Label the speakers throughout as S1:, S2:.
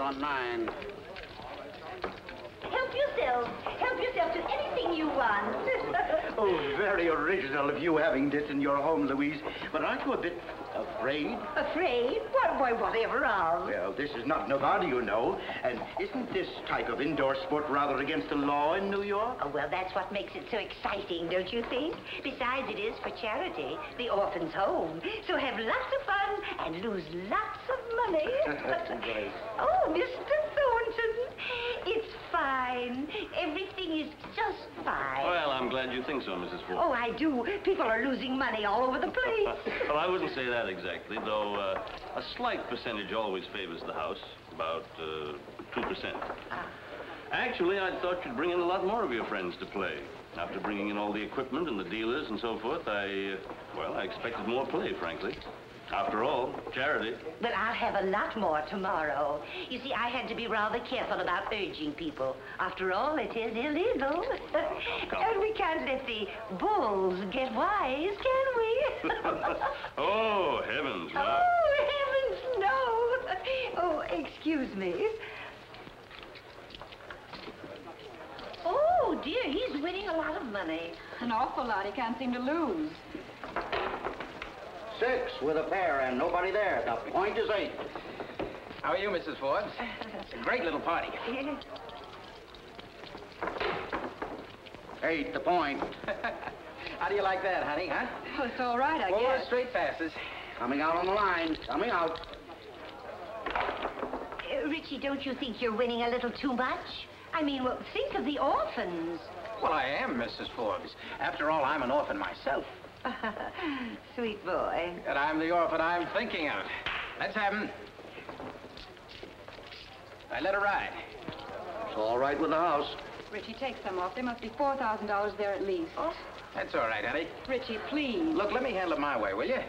S1: on 9.
S2: Help yourself. Help yourself to anything you want.
S1: Oh, very original of you having this in your home, Louise. But aren't you a bit afraid?
S2: Afraid? Why, whatever of.
S1: Well, this is not Nevada, you know. And isn't this type of indoor sport rather against the law in New York?
S2: Oh, well, that's what makes it so exciting, don't you think? Besides, it is for charity, the orphan's home. So have lots of fun and lose lots of money.
S1: Right.
S2: Oh, Mr. Thornton, it's fine. Everything is just fine.
S3: Well, I'm glad you think so, Mrs. Ford.
S2: Oh, I do. People are losing money all over the place.
S3: Well, I wouldn't say that exactly, though a slight percentage always favors the house, about 2%. Actually, I thought you'd bring in a lot more of your friends to play. After bringing in all the equipment and the dealers and so forth, I expected more play, frankly. After all, charity.
S2: But I'll have a lot more tomorrow. You see, I had to be rather careful about urging people. After all, it is illegal. And we can't let the bulls get wise, can we?
S3: Oh, heavens, no.
S2: Oh, heavens, no. Oh, excuse me. Oh, dear, he's winning a lot of money.
S4: An awful lot. He can't seem to lose.
S1: 6 with a pair and nobody there. The point is 8.
S5: How are you, Mrs. Forbes? It's a great little party.
S1: 8, the point.
S5: How do you like that, honey, huh?
S4: Well, it's all right, I
S5: 4
S4: guess.
S5: straight passes.
S1: Coming out on the line. Coming out.
S2: Richie, don't you think you're winning a little too much? I mean, well, think of the orphans.
S5: Well, I am, Mrs. Forbes. After all, I'm an orphan myself.
S2: Sweet boy.
S5: And I'm the orphan I'm thinking of. Let's have him. I let her ride.
S1: It's all right with the house.
S4: Richie, take some off. There must be $4,000 there at least.
S5: Oh, that's all right, honey.
S4: Richie, please.
S5: Look, let me handle it my way, will you?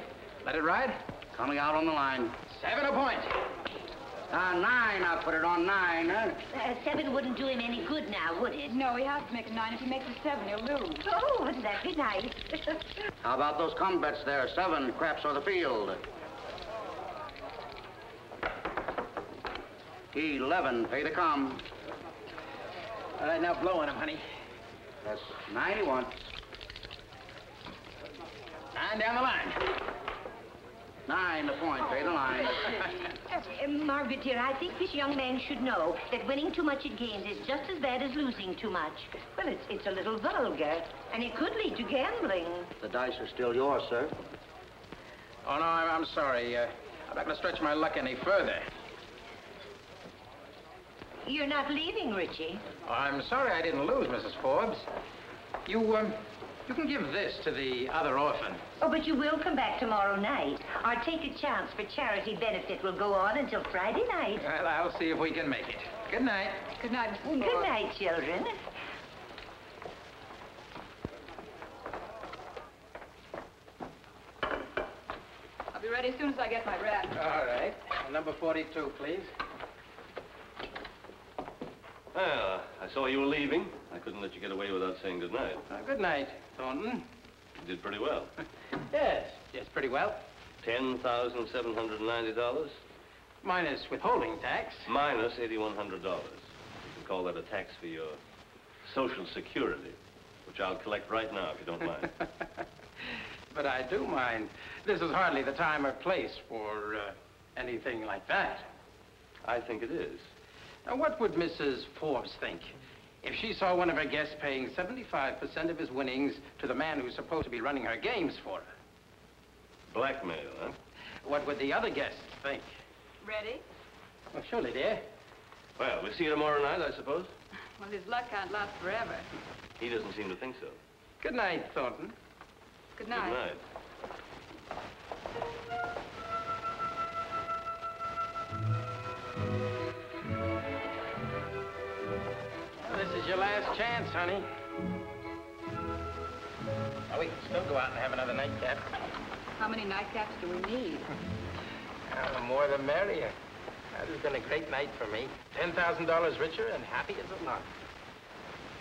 S5: Let it ride.
S1: Coming out on the line.
S5: 7 a point.
S1: 9, I'll put it on 9.
S2: 7 wouldn't do him any good now, would it?
S4: No, he has to make a 9. If he makes a 7, he'll lose.
S2: Oh, wouldn't that be nice?
S1: How about those come bets there? 7, craps or the field. 11, pay the come.
S5: All right, now blow on him, honey.
S1: That's 9 he wants.
S5: 9 down the line.
S1: 9, the point, pay the line.
S2: Margaret, dear, I think this young man should know that winning too much at games is just as bad as losing too much. Well, it's a little vulgar, and it could lead to gambling.
S1: The dice are still yours, sir.
S5: Oh, no, I'm sorry. I'm not going to stretch my luck any further.
S2: You're not leaving, Richie.
S5: Oh, I'm sorry I didn't lose, Mrs. Forbes. You can give this to the other orphan.
S2: Oh, but you will come back tomorrow night. Our Take a Chance for charity benefit will go on until Friday night.
S5: Well, I'll see if we can make it. Good night.
S4: Good night, Mrs. Forbes.
S2: Good night, children.
S4: I'll be ready as soon as I get my wrap.
S5: All right. Number 42, please.
S3: Well, I saw you were leaving. I couldn't let you get away without saying good night.
S5: Good night, Thornton.
S3: You did pretty well.
S5: Yes, pretty well.
S3: $10,790.
S5: Minus withholding tax.
S3: Minus $8,100. You can call that a tax for your Social Security, which I'll collect right now, if you don't mind.
S5: But I do mind. This is hardly the time or place for anything like that.
S3: I think it is.
S5: Now, what would Mrs. Forbes think if she saw one of her guests paying 75% of his winnings to the man who's supposed to be running her games for her?
S3: Blackmail, huh?
S5: What would the other guests think?
S4: Ready?
S5: Well, surely, dear.
S3: Well, we'll see you tomorrow night, I suppose.
S4: Well, his luck can't last forever.
S3: He doesn't seem to think so.
S5: Good night, Thornton.
S4: Good night.
S3: Good night.
S5: This is your last chance, honey. Now, we can still go out and have another nightcap.
S4: How many nightcaps do we need?
S5: Well, the more the merrier. This has been a great night for me. $10,000 richer and happy as a lark.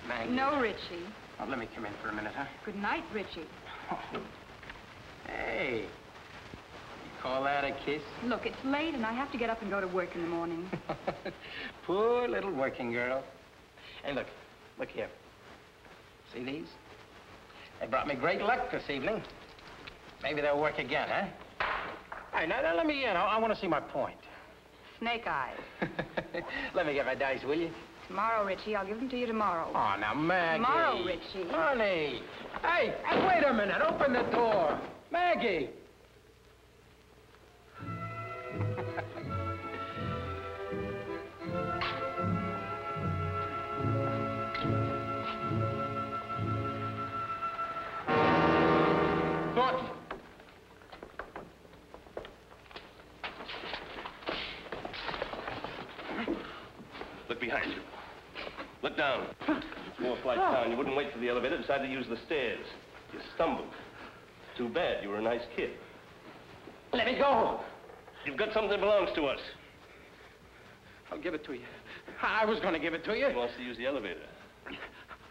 S5: Maggie.
S4: No, Richie.
S5: Oh, let me come in for a minute, huh?
S4: Good night, Richie.
S5: Oh. Hey. Call that a kiss?
S4: Look, it's late, and I have to get up and go to work in the morning.
S5: Poor little working girl. Hey, look here. See these? They brought me great luck this evening. Maybe they'll work again, huh? Hey, now let me in. I want to see my point.
S4: Snake eyes.
S5: Let me get my dice, will you?
S4: Tomorrow, Richie. I'll give them to you tomorrow.
S5: Oh, now, Maggie.
S4: Tomorrow, Richie.
S5: Honey. Hey, wait a minute. Open the door. Maggie. Thornton.
S3: Look behind you. Look down. 4 flights down. You wouldn't wait for the elevator. Decided to use the stairs. You stumbled. Too bad. You were a nice kid.
S5: Let me go.
S3: You've got something that belongs to us.
S5: I'll give it to you. I was going to give it to you.
S3: He wants to use the elevator.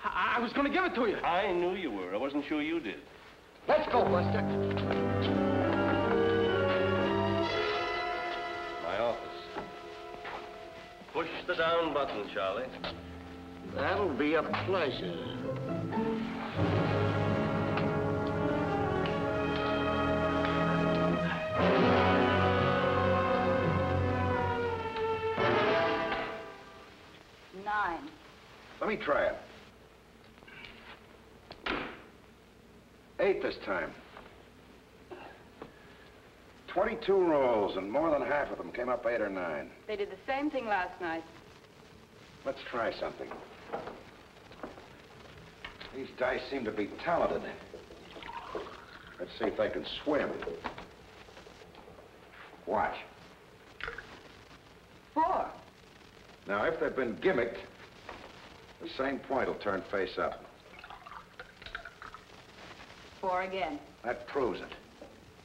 S5: I was going to give it to you.
S3: I knew you were. I wasn't sure you did.
S5: Let's go, Buster.
S3: My office. Push the down button, Charlie.
S1: That'll be a pleasure.
S4: Nine.
S6: Let me try it. 8 this time. 22 rolls, and more than half of them came up 8 or 9.
S4: They did the same thing last night.
S6: Let's try something. These dice seem to be talented. Let's see if they can swim. Watch.
S4: 4.
S6: Now, if they've been gimmicked, the same point will turn face up.
S4: 4 again.
S6: That proves it.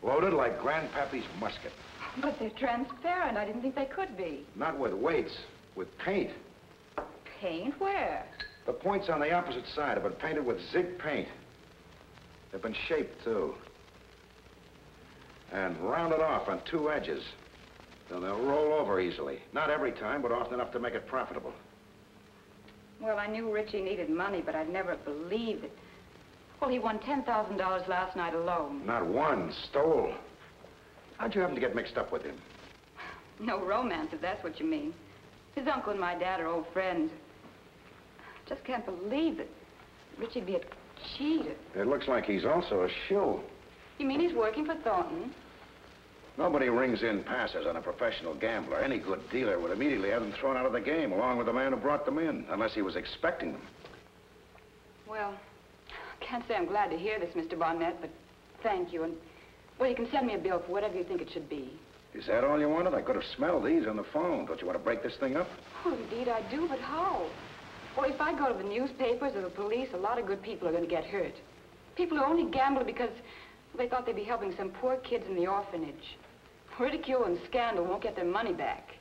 S6: Loaded like Grandpappy's musket.
S4: But they're transparent. I didn't think they could be.
S6: Not with weights, with paint.
S4: Paint? Where?
S6: The points on the opposite side have been painted with zinc paint. They've been shaped, too. And rounded off on 2 edges. Then they'll roll over easily. Not every time, but often enough to make it profitable.
S4: Well, I knew Richie needed money, but I'd never believed it. Well, he won $10,000 last night alone.
S6: Not one. Stole. How'd you happen to get mixed up with him?
S4: No romance, if that's what you mean. His uncle and my dad are old friends. Just can't believe that Richie'd be a cheater.
S6: It looks like he's also a shill.
S4: You mean he's working for Thornton?
S6: Nobody rings in passes on a professional gambler. Any good dealer would immediately have them thrown out of the game, along with the man who brought them in, unless he was expecting them.
S4: Well, I can't say I'm glad to hear this, Mr. Barnett, but thank you. And, well, you can send me a bill for whatever you think it should be.
S6: Is that all you wanted? I could have smelled these on the phone. Don't you want to break this thing up?
S4: Oh, indeed I do, but how? Well, if I go to the newspapers or the police, a lot of good people are going to get hurt. People who only gamble because they thought they'd be helping some poor kids in the orphanage. Ridicule and scandal won't get their money back.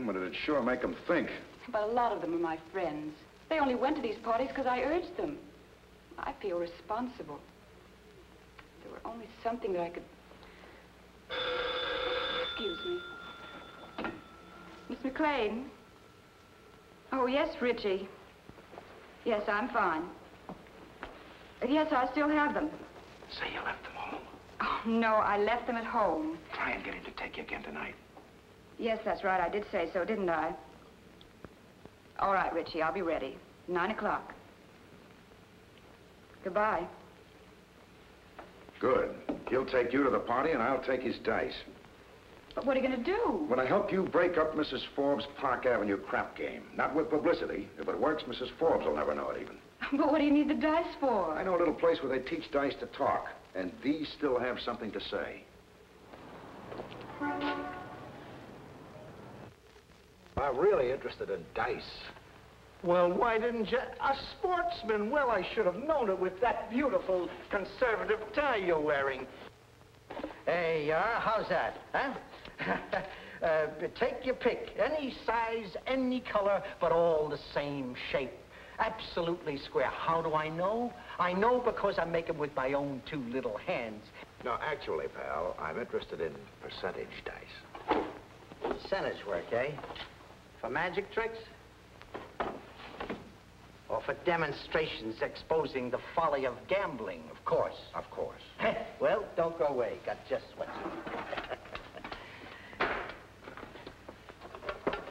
S6: But it'd sure make them think.
S4: But a lot of them are my friends. They only went to these parties because I urged them. I feel responsible. If there were only something that I could... Excuse me. Miss McLean? Oh, yes, Richie. Yes, I'm fine. Yes, I still have them.
S6: Say you left them home.
S4: Oh, no, I left them at home.
S6: Try and get him to take you again tonight.
S4: Yes, that's right. I did say so, didn't I? All right, Richie, I'll be ready. 9 o'clock. Goodbye.
S6: Good. He'll take you to the party, and I'll take his dice.
S4: But what are you going to do?
S6: When I help you break up Mrs. Forbes' Park Avenue crap game. Not with publicity. If it works, Mrs. Forbes will never know it even.
S4: But what do you need the dice for?
S6: I know a little place where they teach dice to talk, and these still have something to say. I'm really interested in dice.
S7: Well, why didn't you? A sportsman. Well, I should have known it with that beautiful conservative tie you're wearing.
S8: There you are. How's that, huh? Take your pick. Any size, any color, but all the same shape. Absolutely square. How do I know? I know because I make them with my own 2 little hands.
S6: No, actually, pal, I'm interested in percentage dice.
S5: Percentage work, eh? For magic tricks? Or for demonstrations exposing the folly of gambling, of course.
S6: Of course.
S5: Well, don't go away. Got just what you need.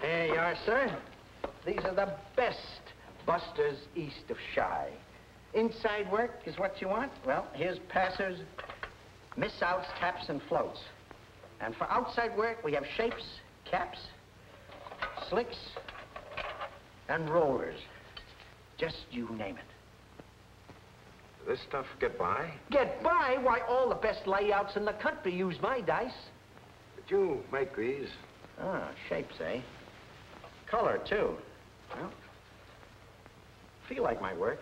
S5: There you are, sir. These are the best busters east of Shy. Inside work is what you want? Well, here's passers, miss-outs, taps, and floats. And for outside work, we have shapes, caps, slicks, and rollers. Just you name it.
S6: This stuff get by?
S8: Get by? Why, all the best layouts in the country use my dice.
S6: Did you make these?
S5: Ah, shapes, eh? Color, too. Well, feel like my work.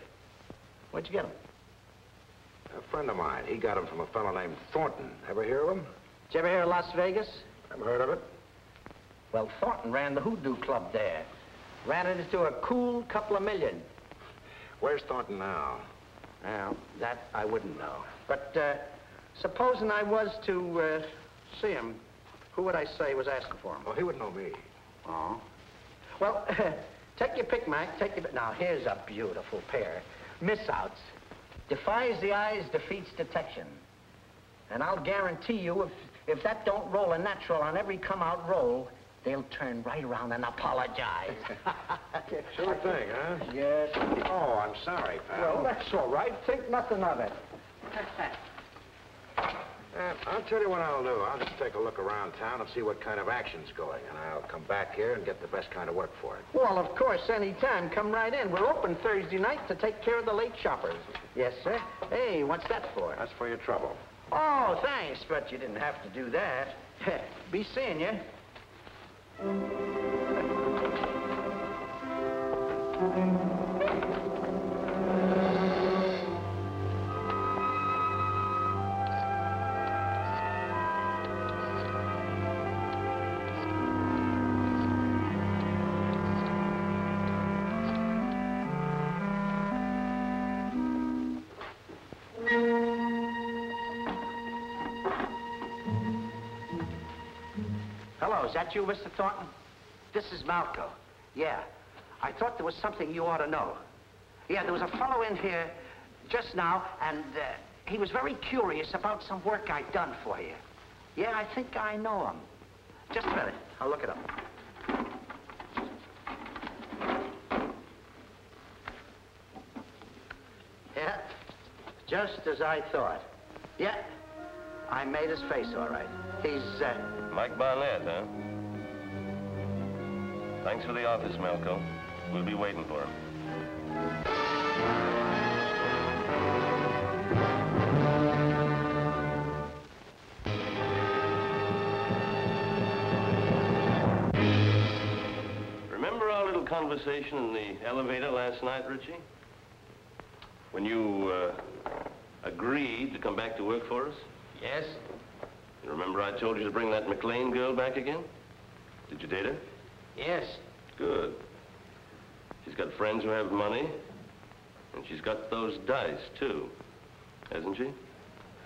S5: Where'd you get them?
S6: A friend of mine. He got them from a fellow named Thornton. Ever hear of him?
S5: Did you ever hear of Las Vegas?
S6: Ever heard of it?
S5: Well, Thornton ran the Hoodoo Club there. Ran it into a cool couple of million.
S6: Where's Thornton now?
S5: Well, that I wouldn't know. But supposing I was to see him, who would I say was asking for him?
S6: Oh, he would know me.
S5: Oh. Well, take your pick, Mac. Take your... Now, here's a beautiful pair. Miss-outs. Defies the eyes, defeats detection. And I'll guarantee you, if that don't roll a natural on every come-out roll, they'll turn right around and apologize.
S6: Sure thing, huh?
S5: Yes.
S6: Oh, I'm sorry, pal.
S8: Well, that's all right. Think nothing of it.
S6: I'll tell you what I'll do. I'll just take a look around town and see what kind of action's going, and I'll come back here and get the best kind of work for it.
S8: Well, of course, any time. Come right in. We're open Thursday night to take care of the late shoppers.
S5: Yes, sir. Hey, what's that for?
S6: That's for your trouble.
S5: Oh, thanks, but you didn't have to do that. Be seeing you. Hello, is that you, Mr. Thornton? This is Malco. Yeah. I thought there was something you ought to know. Yeah, there was a fellow in here just now, and he was very curious about some work I'd done for you. Yeah, I think I know him. Just a minute. I'll look it up. Yeah, just as I thought. Yeah, I made his face all right. He's,
S3: Mike Barnett, huh? Thanks for the office, Malco. We'll be waiting for him. Remember our little conversation in the elevator last night, Richie? When you agreed to come back to work for us?
S5: yes?
S3: You remember I told you to bring that McLean girl back again? Did you date her?
S5: Yes.
S3: Good. She's got friends who have money, and she's got those dice, too. Hasn't she?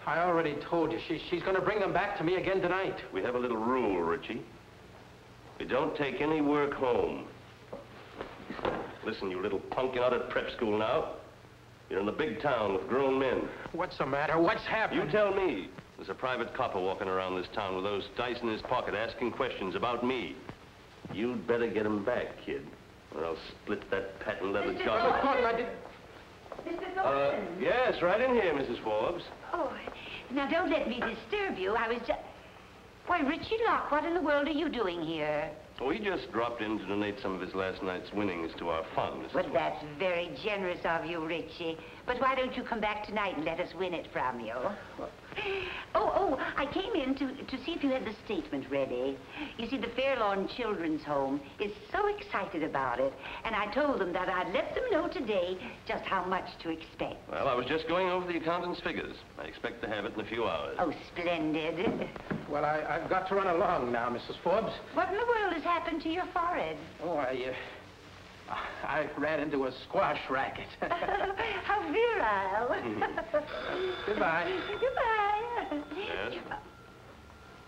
S8: I already told you. She's going to bring them back to me again tonight.
S3: We have a little rule, Richie. We don't take any work home. Listen, you little punk, you're not at prep school now. You're in the big town with grown men.
S8: What's the matter? What's happening?
S3: You tell me. There's a private copper walking around this town with those dice in his pocket asking questions about me. You'd better get him back, kid, or I'll split that patent leather jacket.
S2: Mr. Thornton.
S3: Yes, right in here, Mrs. Forbes.
S2: Oh, now don't let me disturb you. I was just... Why, Richie Locke, what in the world are you doing here?
S3: Oh, he just dropped in to donate some of his last night's winnings to our fund, Mrs.
S2: Well,
S3: Forbes.
S2: that's very generous of you, Richie. But why don't you come back tonight and let us win it from you? I came in to see if you had the statement ready. You see, the Fairlawn Children's Home is so excited about it, and I told them that I'd let them know today just how much to expect.
S3: Well, I was just going over the accountant's figures. I expect to have it in a few hours.
S2: Oh, splendid.
S8: Well, I've got to run along now, Mrs. Forbes.
S2: What in the world has happened to your forehead?
S8: Oh, I ran into a squash racket.
S2: How virile.
S8: Goodbye.
S2: Goodbye.
S3: Yes?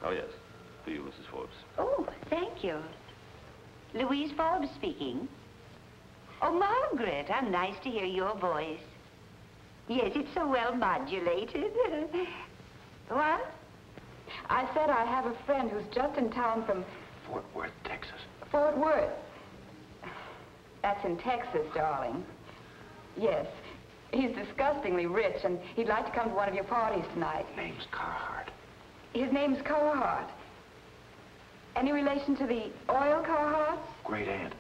S3: Oh, yes. For you, Mrs. Forbes.
S2: Oh, thank you. Louise Forbes speaking. Oh, Margaret, how nice to hear your voice. Yes, it's so well modulated. What?
S4: I said I have a friend who's just in town from
S6: Fort Worth, Texas.
S4: Fort Worth. That's in Texas, darling. Yes. He's disgustingly rich, and he'd like to come to one of your parties tonight.
S6: Name's Carhart.
S4: His name's Carhart. Any relation to the oil Carharts?
S6: Great aunt.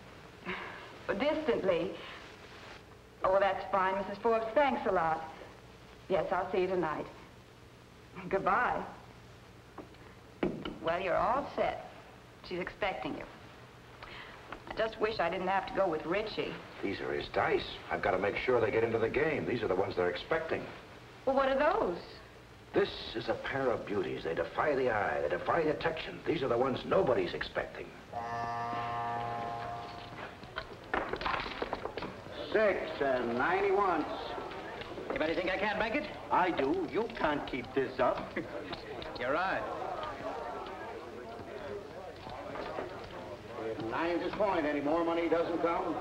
S4: Distantly. Oh, well, that's fine, Mrs. Forbes. Thanks a lot. Yes, I'll see you tonight. Goodbye. Well, you're all set. She's expecting you. I just wish I didn't have to go with Richie.
S6: These are his dice. I've got to make sure they get into the game. These are the ones they're expecting.
S4: Well, what are those?
S6: This is a pair of beauties. They defy the eye. They defy detection. These are the ones nobody's expecting.
S1: 6 and 91.
S5: Anybody think I can't make it?
S1: I do. You can't keep this up.
S5: You're right.
S1: 9's his point. Any more money doesn't come?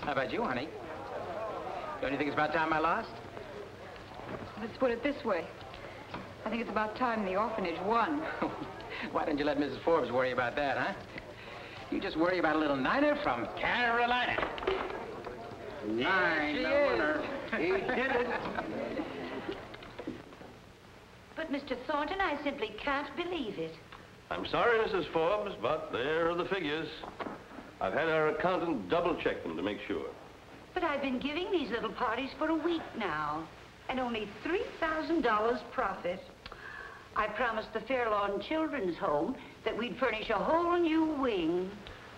S5: How about you, honey? Don't you think it's about time I lost?
S4: Let's put it this way. I think it's about time the orphanage won.
S5: Why didn't you let Mrs. Forbes worry about that, huh? You just worry about a little Nina from Carolina.
S1: 9, the winner. He did it.
S2: But, Mr. Thornton, I simply can't believe it.
S3: I'm sorry, Mrs. Forbes, but there are the figures. I've had our accountant double-check them to make sure.
S2: But I've been giving these little parties for a week now, and only $3,000 profit. I promised the Fairlawn Children's Home that we'd furnish a whole new wing.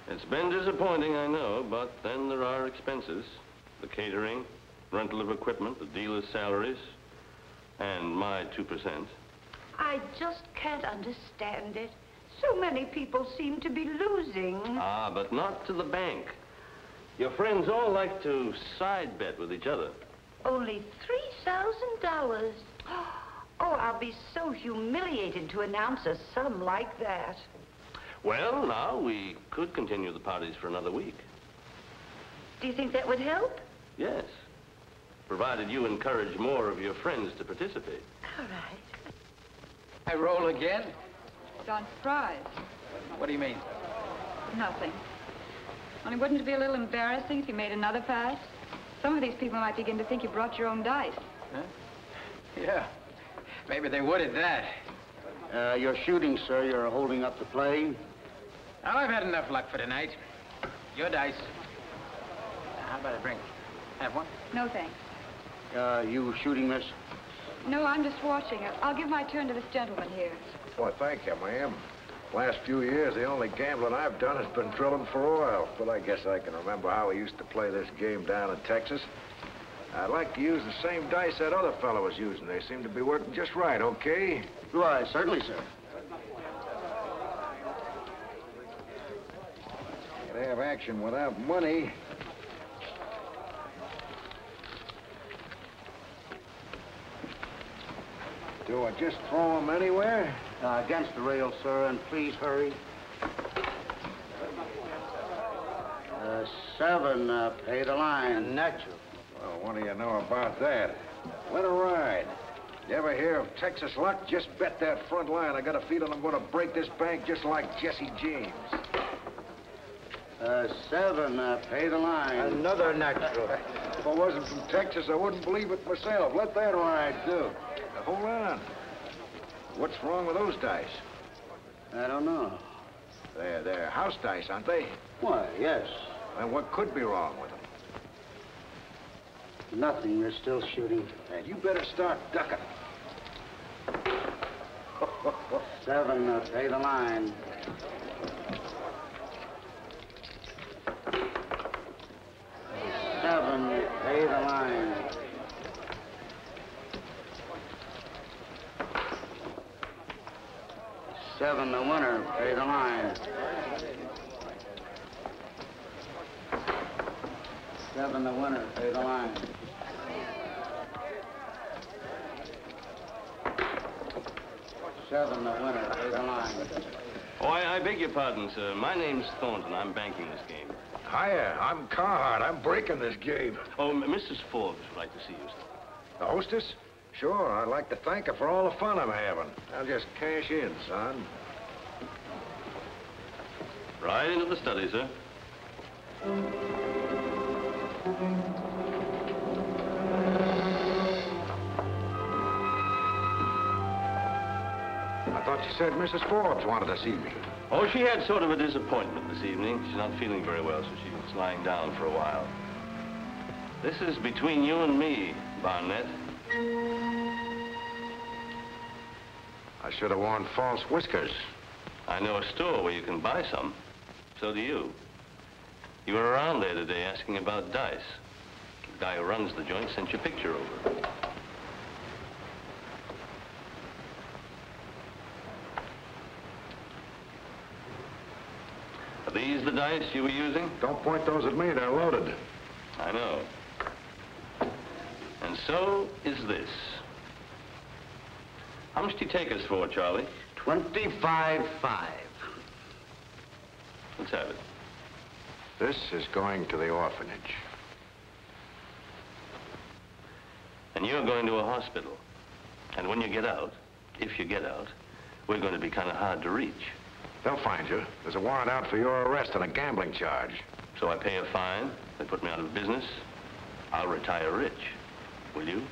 S3: It's been disappointing, I know, but then there are expenses. The catering, rental of equipment, the dealer's salaries, and my 2%.
S2: I just can't understand it. So many people seem to be losing.
S3: Ah, but not to the bank. Your friends all like to side bet with each other.
S2: Only $3,000. Oh, I'll be so humiliated to announce a sum like that.
S3: Well, now, we could continue the parties for another week.
S2: Do you think that would help?
S3: Yes, provided you encourage more of your friends to participate.
S2: All right.
S5: I roll again?
S4: Don't surprise.
S5: What do you mean?
S4: Nothing. Only wouldn't it be a little embarrassing if you made another pass? Some of these people might begin to think you brought your own dice.
S5: Huh? Yeah. Maybe they would at that.
S1: You're shooting, sir. You're holding up the play.
S5: Well, I've had enough luck for tonight. Your dice. How about a drink? Have one?
S4: No, thanks.
S1: You shooting, miss?
S4: No, I'm just watching. I'll give my turn to this gentleman here.
S6: Well, thank you, ma'am. Last few years, the only gambling I've done has been drilling for oil. But I guess I can remember how we used to play this game down in Texas. I'd like to use the same dice that other fellow was using. They seem to be working just right, okay?
S1: Why, certainly, sir.
S6: Can't have action without money. Do I just throw them anywhere?
S1: Against the rail, sir, and please hurry. 7, pay the line. Natural.
S6: Well, what do you know about that? Let her ride. You ever hear of Texas luck? Just bet that front line. I got a feeling I'm going to break this bank just like Jesse James.
S1: 7, pay the line.
S6: Another natural. If I wasn't from Texas, I wouldn't believe it myself. Let that ride, too. Now, hold on. What's wrong with those dice?
S1: I don't know.
S6: They're house dice, aren't they?
S1: Why, yes.
S6: And what could be wrong with them?
S1: Nothing. They're still shooting.
S6: And you better start ducking.
S1: 7, pay the line. 7, pay the line. 7, the winner, pay the line. 7, the winner, pay the line.
S9: Show them the winner. Play the line.
S3: Oh, I beg your pardon, sir. My name's Thornton. I'm banking this game.
S6: Hiya, I'm Carhart. I'm breaking this game.
S3: Oh, Mrs. Forbes would like to see you, sir.
S6: The hostess? Sure, I'd like to thank her for all the fun I'm having. I'll just cash in, son.
S3: Right into the study, sir.
S6: I thought you said Mrs. Forbes wanted to see me.
S3: Oh, she had sort of a disappointment this evening. She's not feeling very well, so she's lying down for a while. This is between you and me, Barnett.
S6: I should have worn false whiskers.
S3: I know a store where you can buy some. So do you. You were around there today asking about dice. The guy who runs the joint sent your picture over. Are these the dice you were using?
S6: Don't point those at me, they're loaded.
S3: I know. And so is this. How much do you take us for, Charlie?
S9: 25-5.
S3: Let's have it.
S6: This is going to the orphanage.
S3: And you're going to a hospital. And when you get out, if you get out, we're going to be kind of hard to reach.
S6: They'll find you. There's a warrant out for your arrest on a gambling charge.
S3: So I pay a fine, they put me out of business, I'll retire rich. Will you?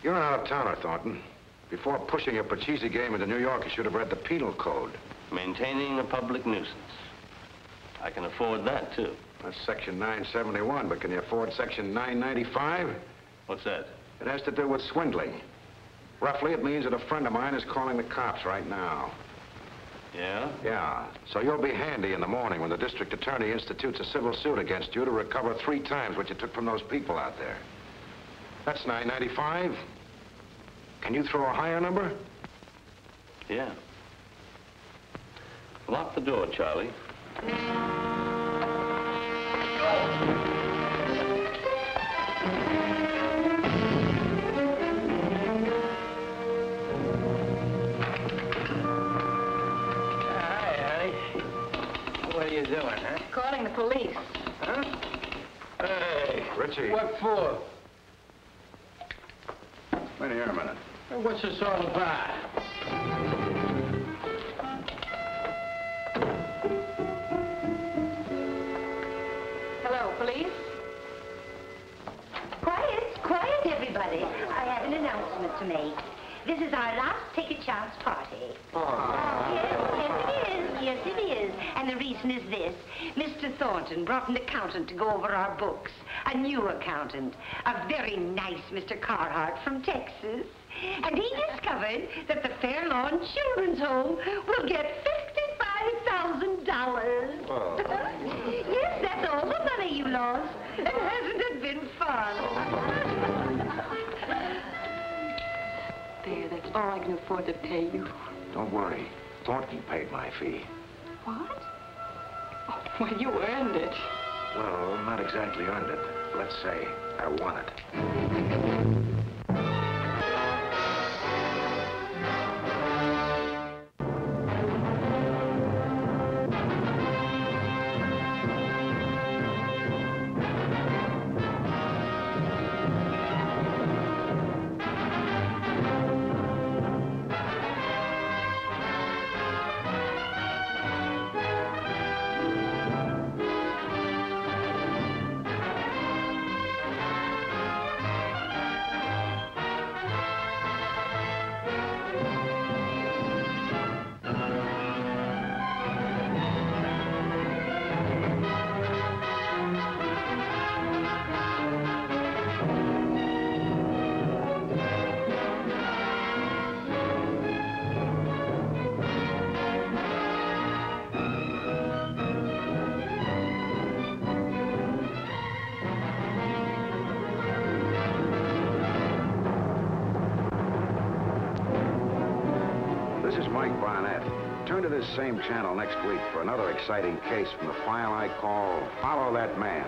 S6: You're an out-of-towner, Thornton. Before pushing a Pachisi game into New York, you should have read the penal code.
S3: Maintaining a public nuisance. I can afford that, too.
S6: That's Section 971, but can you afford Section 995?
S3: What's that?
S6: It has to do with swindling. Roughly, it means that a friend of mine is calling the cops right now.
S3: Yeah?
S6: Yeah. So you'll be handy in the morning when the district attorney institutes a civil suit against you to recover 3 times what you took from those people out there. That's 995. Can you throw a higher number?
S3: Yeah. Lock the door, Charlie.
S5: What are you doing, huh?
S4: Calling the police.
S5: Huh? Hey.
S6: Richie.
S5: What for?
S6: Wait here a minute.
S5: What's this all about?
S4: Hello, police?
S2: Quiet, everybody. I have an announcement to make. This is our last take-a-chance party. Yes, it is. And the reason is this. Mr. Thornton brought an accountant to go over our books. A new accountant. A very nice Mr. Carhart from Texas. And he discovered that the Fair Lawn Children's Home will get $55,000.
S6: Oh.
S2: Yes, that's all the money you lost. And hasn't it been fun?
S4: There, that's all I can afford to pay you.
S6: Don't worry. Thornton paid my fee.
S4: What? Oh, well, you earned it.
S6: Well, not exactly earned it. Let's say I won it. Barnett. Turn to this same channel next week for another exciting case from the file I call Follow That Man.